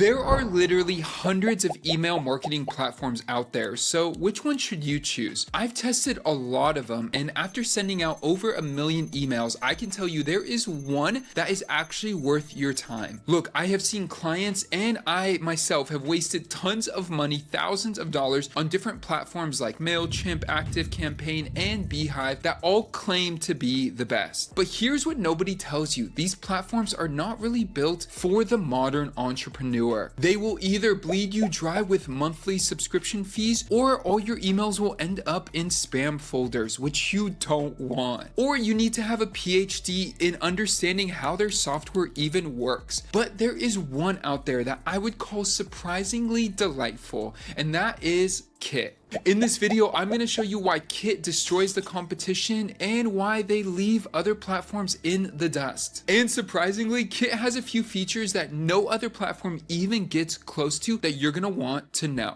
There are literally hundreds of email marketing platforms out there, so which one should you choose? I've tested a lot of them, and after sending out over 1 million emails, I can tell you there is one that is actually worth your time. Look, I have seen clients and I myself have wasted tons of money, thousands of dollars on different platforms like MailChimp, ActiveCampaign, and Beehive that all claim to be the best. But here's what nobody tells you. These platforms are not really built for the modern entrepreneur. They will either bleed you dry with monthly subscription fees, or all your emails will end up in spam folders, which you don't want. Or you need to have a PhD in understanding how their software even works. But there is one out there that I would call surprisingly delightful, and that is Kit. In this video, I'm going to show you why Kit destroys the competition and why they leave other platforms in the dust. And surprisingly, Kit has a few features that no other platform even gets close to that you're going to want to know.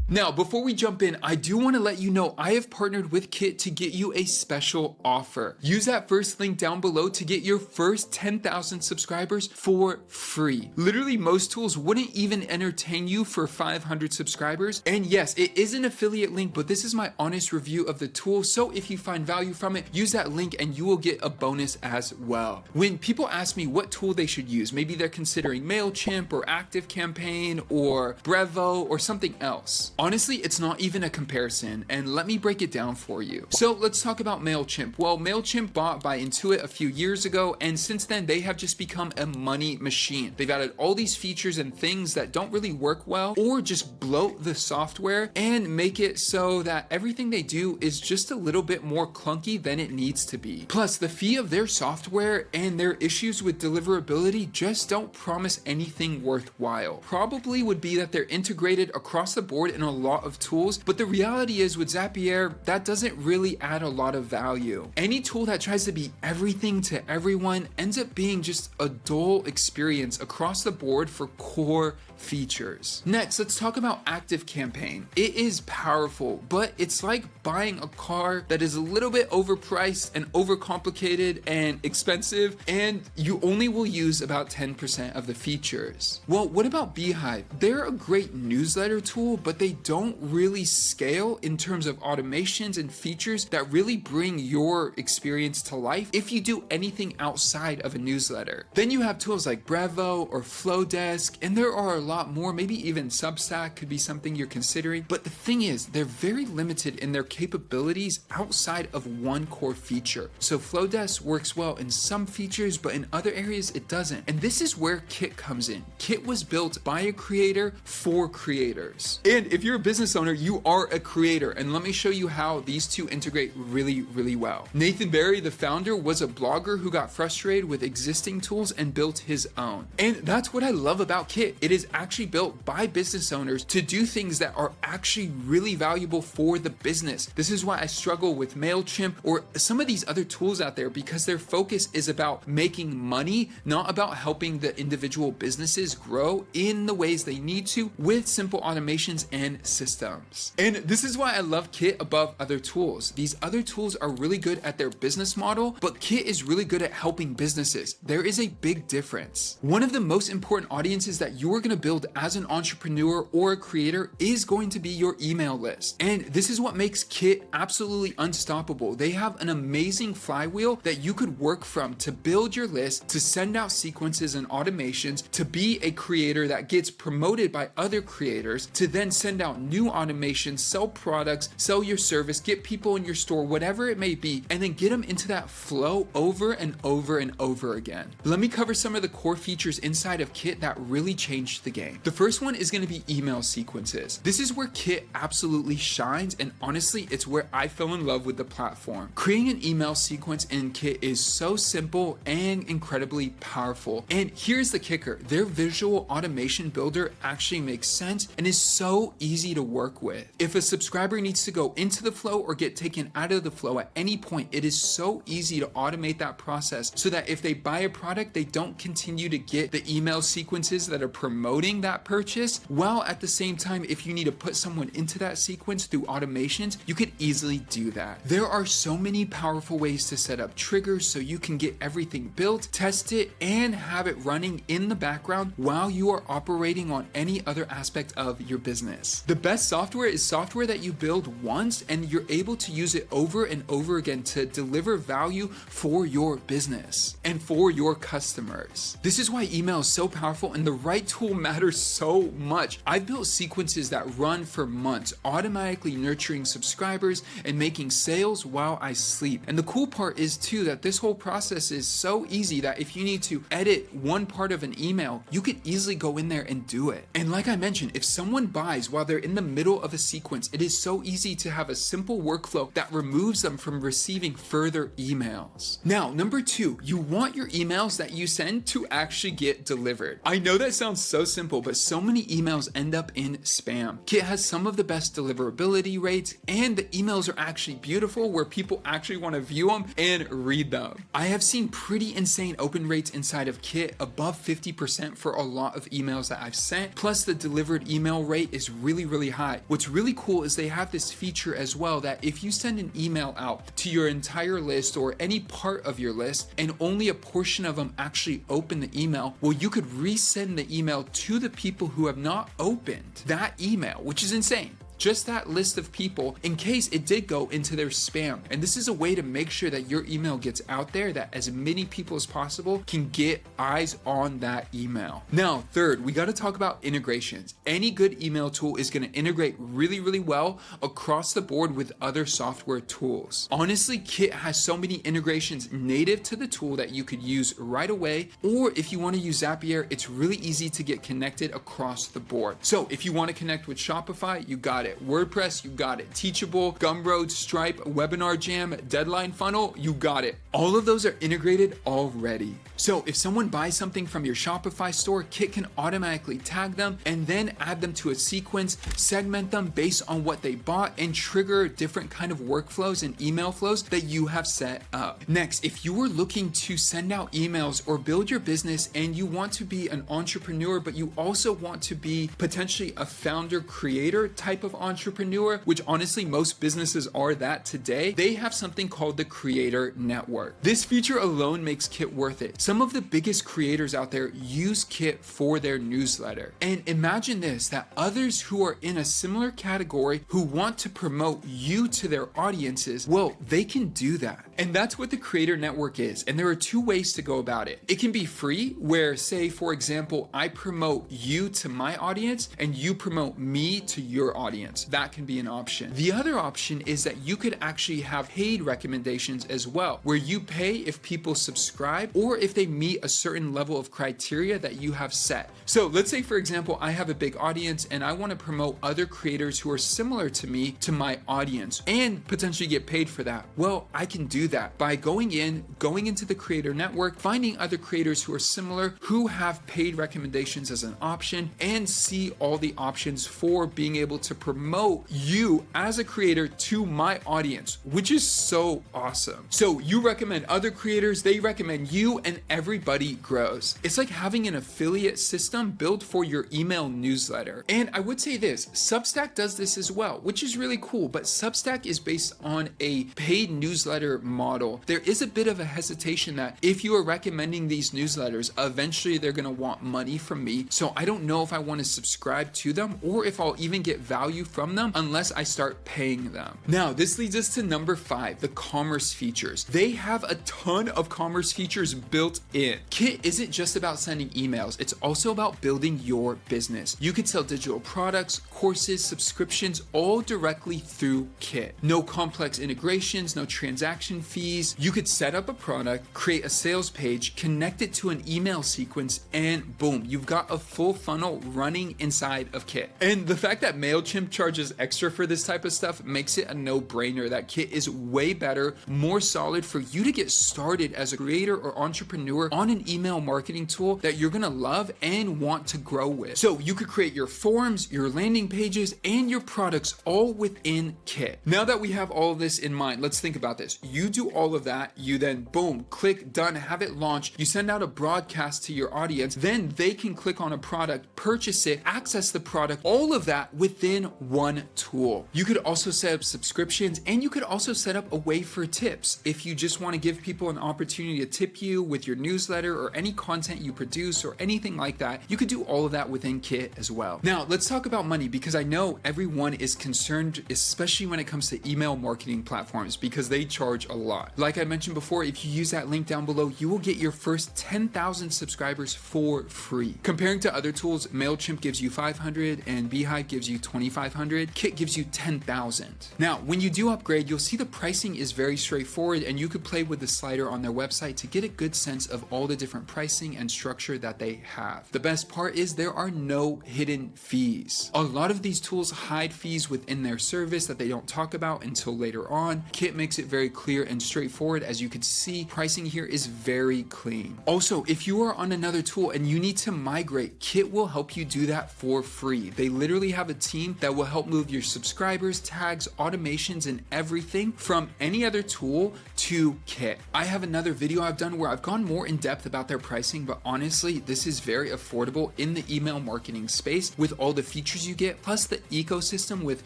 Now, before we jump in, I do want to let you know I have partnered with Kit to get you a special offer. Use that first link down below to get your first 10,000 subscribers for free. Literally, most tools wouldn't even entertain you for 500 subscribers. And yes, it is an affiliate link, but this is my honest review of the tool. So if you find value from it, use that link and you will get a bonus as well. When people ask me what tool they should use, maybe they're considering MailChimp or ActiveCampaign or Brevo or something else. Honestly, it's not even a comparison, and let me break it down for you. So let's talk about MailChimp. Well, MailChimp bought by Intuit a few years ago, and since then they have just become a money machine. They've added all these features and things that don't really work well, or just bloat the software and make it so that everything they do is just a little bit more clunky than it needs to be. Plus, the fee of their software and their issues with deliverability just don't promise anything worthwhile. Probably would be that they're integrated across the board in a lot of tools, but the reality is with Zapier, that doesn't really add a lot of value. Any tool that tries to be everything to everyone ends up being just a dull experience across the board for core features. Next, let's talk about ActiveCampaign. It is powerful, but it's like buying a car that is a little bit overpriced and overcomplicated and expensive, and you only will use about 10% of the features. Well, what about Beehive? They're a great newsletter tool, but they don't really scale in terms of automations and features that really bring your experience to life if you do anything outside of a newsletter. Then you have tools like Brevo or Flowdesk, and there are a lot more. Maybe even Substack could be something you're considering. But the thing is, they're very limited in their capabilities outside of one core feature. So Flowdesk works well in some features, but in other areas it doesn't. And this is where Kit comes in. Kit was built by a creator for creators. And if you're a business owner, you are a creator. And let me show you how these two integrate really, really well. Nathan Barry, the founder, was a blogger who got frustrated with existing tools and built his own. And that's what I love about Kit. It is actually built by business owners to do things that are actually really valuable for the business. This is why I struggle with MailChimp or some of these other tools out there, because their focus is about making money, not about helping the individual businesses grow in the ways they need to with simple automations and systems. And this is why I love Kit above other tools. These other tools are really good at their business model, but Kit is really good at helping businesses. There is a big difference. One of the most important audiences that you are going to build as an entrepreneur or a creator is going to be your email list. And this is what makes Kit absolutely unstoppable. They have an amazing flywheel that you could work from to build your list, to send out sequences and automations, to be a creator that gets promoted by other creators, to then send out new automations, sell products, sell your service, get people in your store, whatever it may be, and then get them into that flow over and over and over again. Let me cover some of the core features inside of Kit that really changed the game. The first one is going to be email sequences. This is where Kit absolutely shines, and honestly, it's where I fell in love with the platform. Creating an email sequence in Kit is so simple and incredibly powerful. And here's the kicker. Their visual automation builder actually makes sense and is so easy easy to work with. If a subscriber needs to go into the flow or get taken out of the flow at any point, it is so easy to automate that process so that if they buy a product, they don't continue to get the email sequences that are promoting that purchase, while at the same time, if you need to put someone into that sequence through automations, you could easily do that. There are so many powerful ways to set up triggers so you can get everything built, test it, and have it running in the background while you are operating on any other aspect of your business. The best software is software that you build once and you're able to use it over and over again to deliver value for your business and for your customers. This is why email is so powerful and the right tool matters so much. I've built sequences that run for months, automatically nurturing subscribers and making sales while I sleep. And the cool part is too that this whole process is so easy that if you need to edit one part of an email, you could easily go in there and do it. And like I mentioned, if someone buys while they're in the middle of a sequence, it is so easy to have a simple workflow that removes them from receiving further emails. Now, number 2, you want your emails that you send to actually get delivered. I know that sounds so simple, but so many emails end up in spam. Kit has some of the best deliverability rates, and the emails are actually beautiful where people actually want to view them and read them. I have seen pretty insane open rates inside of Kit, above 50% for a lot of emails that I've sent, plus the delivered email rate is really high. What's really cool is they have this feature as well that if you send an email out to your entire list or any part of your list and only a portion of them actually open the email, well, you could resend the email to the people who have not opened that email, which is insane. Just that list of people in case it did go into their spam. And this is a way to make sure that your email gets out there, that as many people as possible can get eyes on that email. Now, third, we got to talk about integrations. Any good email tool is going to integrate really well across the board with other software tools. Honestly, Kit has so many integrations native to the tool that you could use right away, or if you want to use Zapier, it's really easy to get connected across the board. So if you want to connect with Shopify, you got it. WordPress, you got it. Teachable, Gumroad, Stripe, Webinar Jam, Deadline Funnel, you got it. All of those are integrated already. So if someone buys something from your Shopify store, Kit can automatically tag them and then add them to a sequence, segment them based on what they bought, and trigger different kind of workflows and email flows that you have set up. Next, if you are looking to send out emails or build your business and you want to be an entrepreneur, but you also want to be potentially a founder creator type of entrepreneur, which honestly most businesses are that today, they have something called the Creator Network. This feature alone makes Kit worth it. Some of the biggest creators out there use Kit for their newsletter. And imagine this, that others who are in a similar category who want to promote you to their audiences, well, they can do that. And that's what the Creator Network is. And there are 2 ways to go about it. It can be free, where say, for example, I promote you to my audience and you promote me to your audience. That can be an option. The other option is that you could actually have paid recommendations as well, where you pay if people subscribe or if they meet a certain level of criteria that you have set. So let's say, for example, I have a big audience and I want to promote other creators who are similar to me to my audience and potentially get paid for that. Well, I can do that by going into the Creator Network, finding other creators who are similar, who have paid recommendations as an option, and see all the options for being able to promote you as a creator to my audience, which is so awesome. So you recommend other creators, they recommend you, and everybody grows. It's like having an affiliate system built for your email newsletter. And I would say this, Substack does this as well, which is really cool, but Substack is based on a paid newsletter model. There is a bit of a hesitation that if you are recommending these newsletters, eventually they're going to want money from me. So I don't know if I want to subscribe to them or if I'll even get value from them unless I start paying them. Now, this leads us to number 5, the commerce features. They have a ton of commerce features built in. Kit isn't just about sending emails, it's also about building your business. You could sell digital products, courses, subscriptions, all directly through Kit. No complex integrations, no transaction fees. You could set up a product, create a sales page, connect it to an email sequence, and boom, you've got a full funnel running inside of Kit. And the fact that MailChimp charges extra for this type of stuff makes it a no-brainer that Kit is way better, more solid for you to get started as a creator or entrepreneur on an email marketing tool that you're gonna love and want to grow with. So you could create your forms, your landing pages, and your products all within Kit. Now that we have all of this in mind, let's think about this. You do all of that, you then boom, click done, have it launched, you send out a broadcast to your audience, then they can click on a product, purchase it, access the product, all of that within one tool. You could also set up subscriptions, and you could also set up a way for tips. If you just want to give people an opportunity to tip you with your newsletter or any content you produce or anything like that, you could do all of that within Kit as well. Now, let's talk about money, because I know everyone is concerned, especially when it comes to email marketing platforms, because they charge a lot. Like I mentioned before, if you use that link down below, you will get your first 10,000 subscribers for free. Comparing to other tools, MailChimp gives you 500 and Beehive gives you 2,500. Kit gives you 10,000. Now, when you do upgrade, you'll see the pricing is very straightforward, and you could play with the slider on their website to get a good sense of all the different pricing and structure that they have. The best part is there are no hidden fees. A lot of these tools hide fees within their service that they don't talk about until later on. Kit makes it very clear and straightforward. As you can see, pricing here is very clean. Also, if you are on another tool and you need to migrate, Kit will help you do that for free. They literally have a team that will help move your subscribers, tags, automations, and everything from any other tool to Kit. I have another video I've done where I've gone more in depth about their pricing, but honestly, this is very affordable in the email marketing space with all the features you get, plus the ecosystem with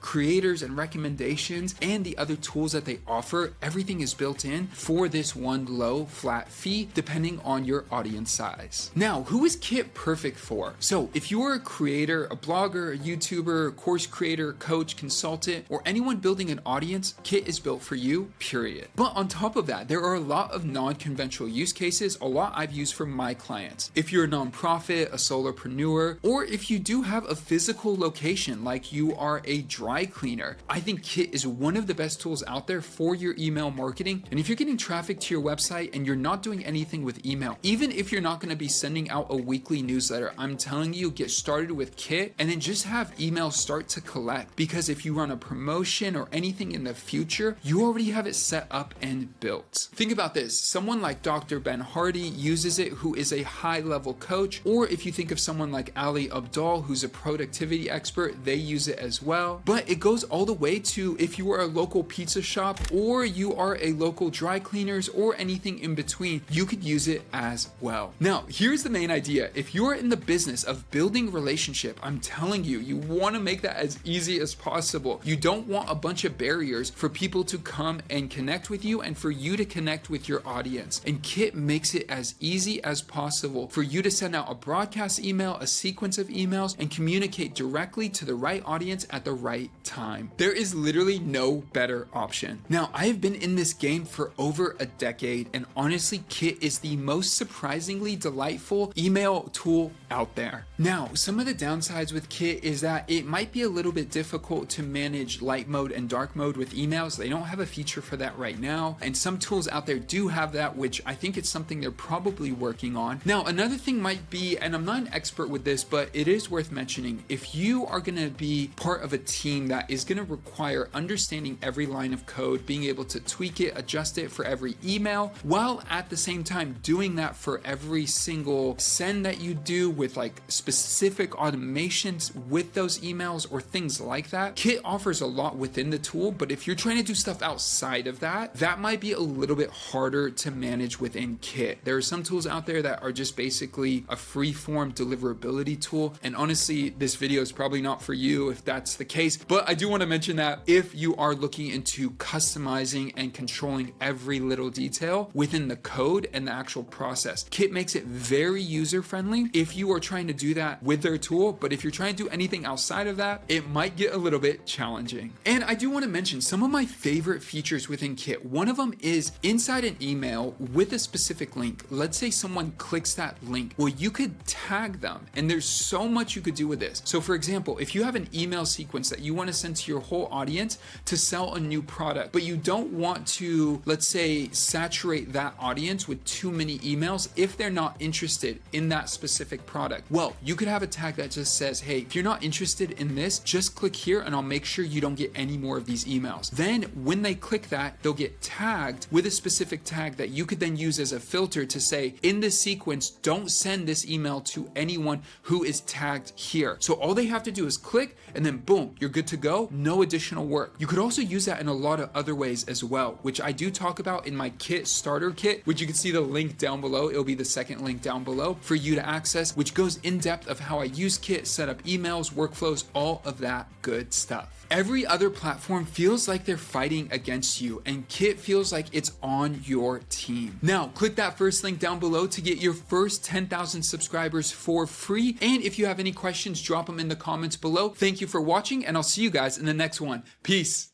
creators and recommendations and the other tools that they offer. Everything is built in for this one low flat fee depending on your audience size. Now, who is Kit perfect for? So if you are a creator, a blogger, a YouTuber, a course creator, coach, consultant, or anyone building an audience, Kit is built for you, period. But on top of that, there are a lot of non-conventional use cases, a lot I've used for my clients. If you're a nonprofit, a solopreneur, or if you do have a physical location like you are a dry cleaner, I think Kit is one of the best tools out there for your email marketing. And if you're getting traffic to your website and you're not doing anything with email, even if you're not going to be sending out a weekly newsletter, I'm telling you, get started with Kit and then just have emails start to collect, because if you run a promotion or anything in the future, you already have it set up and built. Think about this. Someone like Dr. Ben Hardy uses it, who is a high-level coach, or if you think of someone like Ali Abdal, who's a productivity expert, they use it as well. But it goes all the way to if you are a local pizza shop or you are a local dry cleaners or anything in between, you could use it as well. Now, here's the main idea. If you're in the business of building relationship, I'm telling you, you want to make that as easy as possible. You don't want a bunch of barriers for people to come and connect with you and for you to connect with your audience. And Kit makes it as easy as possible for you to send out a broadcast email, a sequence of emails, and communicate directly to the right audience at the right time. There is literally no better option. Now, I have been in this game for over a decade, and honestly, Kit is the most surprisingly delightful email tool out there. Now, some of the downsides with Kit is that it might be a little bit difficult to manage light mode and dark mode with emails. They don't have a feature for that right now, and some tools out there do have that, which I think it's something they're probably working on. Now, another thing might be, and I'm not an expert with this, but it is worth mentioning, if you are going to be part of a team that is going to require understanding every line of code, being able to tweak it, adjust it for every email, while at the same time doing that for every single send that you do with like specific automations with those emails or things like that, Kit offers a lot within the tool. But if you're trying to do stuff outside of that, that might be a little bit harder to manage within Kit. There are some tools out there that are just basically a free-form deliverability tool, and honestly, this video is probably not for you if that's the case. But I do want to mention that if you are looking into customizing and controlling every little detail within the code and the actual process, Kit makes it very user-friendly if you are trying to do that with their tool. But if you're trying to do anything outside of that, it might get a little bit challenging. And I do want to mention some of my favorite features within Kit. One of them is inside an email with a specific link. Let's say someone clicks that link. Well, you could tag them, and there's so much you could do with this. So for example, if you have an email sequence that you want to send to your whole audience to sell a new product, but you don't want to, let's say, saturate that audience with too many emails if they're not interested in that specific product, well, you could have a tag that just says, hey, if you're not interested in this, just just click here and I'll make sure you don't get any more of these emails. Then when they click that, they'll get tagged with a specific tag that you could then use as a filter to say, in this sequence, don't send this email to anyone who is tagged here. So all they have to do is click and then boom, you're good to go. No additional work. You could also use that in a lot of other ways as well, which I do talk about in my kit starter kit, which you can see the link down below. It'll be the second link down below for you to access, which goes in depth of how I use Kit, set up emails, workflows, all of that good stuff. Every other platform feels like they're fighting against you, and Kit feels like it's on your team. Now, click that first link down below to get your first 10,000 subscribers for free. And if you have any questions, drop them in the comments below. Thank you for watching, and I'll see you guys in the next one. Peace.